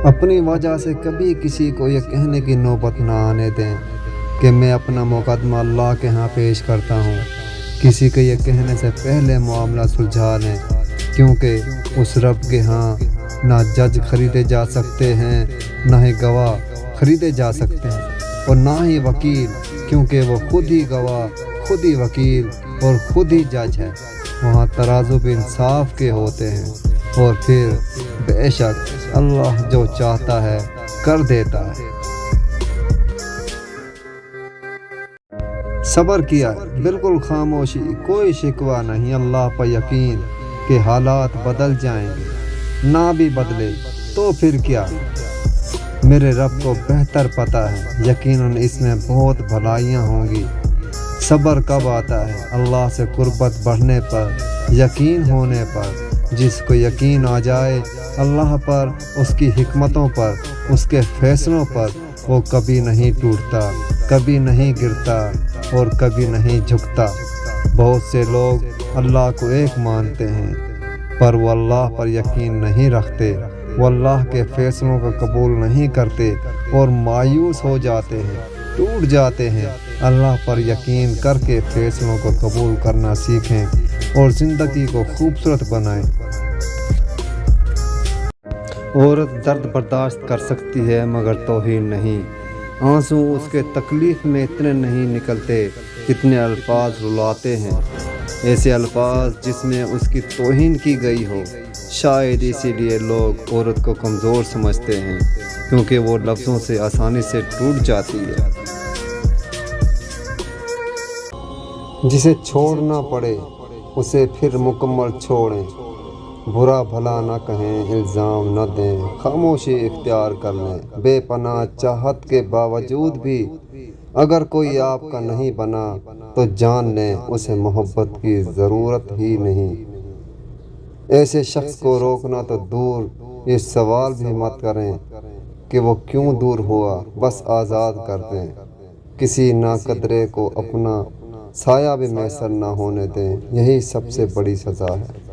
اپنی وجہ سے کبھی کسی کو یہ کہنے کی نوبت نہ آنے دیں کہ میں اپنا مقدمہ اللہ کے ہاں پیش کرتا ہوں۔ کسی کے یہ کہنے سے پہلے معاملہ سلجھا لیں، کیونکہ اس رب کے ہاں نہ جج خریدے جا سکتے ہیں، نہ ہی گواہ خریدے جا سکتے ہیں، اور نہ ہی وکیل، کیونکہ وہ خود ہی گواہ، خود ہی وکیل اور خود ہی جج ہے۔ وہاں ترازو بھی انصاف کے ہوتے ہیں، اور پھر بے شک اللہ جو چاہتا ہے کر دیتا ہے۔ صبر کیا، بالکل خاموشی، کوئی شکوہ نہیں، اللہ پر یقین کہ حالات بدل جائیں گے، نہ بھی بدلے تو پھر کیا، میرے رب کو بہتر پتہ ہے، یقیناً اس میں بہت بھلائیاں ہوں گی۔ صبر کب آتا ہے؟ اللہ سے قربت بڑھنے پر، یقین ہونے پر۔ جس کو یقین آ جائے اللہ پر، اس کی حکمتوں پر، اس کے فیصلوں پر، وہ کبھی نہیں ٹوٹتا، کبھی نہیں گرتا اور کبھی نہیں جھکتا۔ بہت سے لوگ اللہ کو ایک مانتے ہیں، پر وہ اللہ پر یقین نہیں رکھتے، وہ اللہ کے فیصلوں کو قبول نہیں کرتے اور مایوس ہو جاتے ہیں، ٹوٹ جاتے ہیں۔ اللہ پر یقین کر کے فیصلوں کو قبول کرنا سیکھیں اور زندگی کو خوبصورت بنائیں۔ عورت درد برداشت کر سکتی ہے مگر توہین نہیں۔ آنسو اس کے تکلیف میں اتنے نہیں نکلتے جتنے الفاظ رلاتے ہیں، ایسے الفاظ جس میں اس کی توہین کی گئی ہو۔ شاید اسی لیے لوگ عورت کو کمزور سمجھتے ہیں، کیونکہ وہ لفظوں سے آسانی سے ٹوٹ جاتی ہے۔ جسے چھوڑنا پڑے اسے پھر مکمل چھوڑیں، برا بھلا نہ کہیں، الزام نہ دیں، خاموشی اختیار کر لیں۔ بے پناہ چاہت کے باوجود بھی اگر کوئی آپ کا نہیں بنا تو جان لیں اسے محبت کی ضرورت ہی نہیں۔ ایسے شخص کو روکنا تو دور، یہ سوال بھی مت کریں کہ وہ کیوں دور ہوا، بس آزاد کر دیں۔ کسی ناقدرے کو اپنا سایہ بھی میسر نہ ہونے دیں، یہی سب سے بڑی سزا ہے۔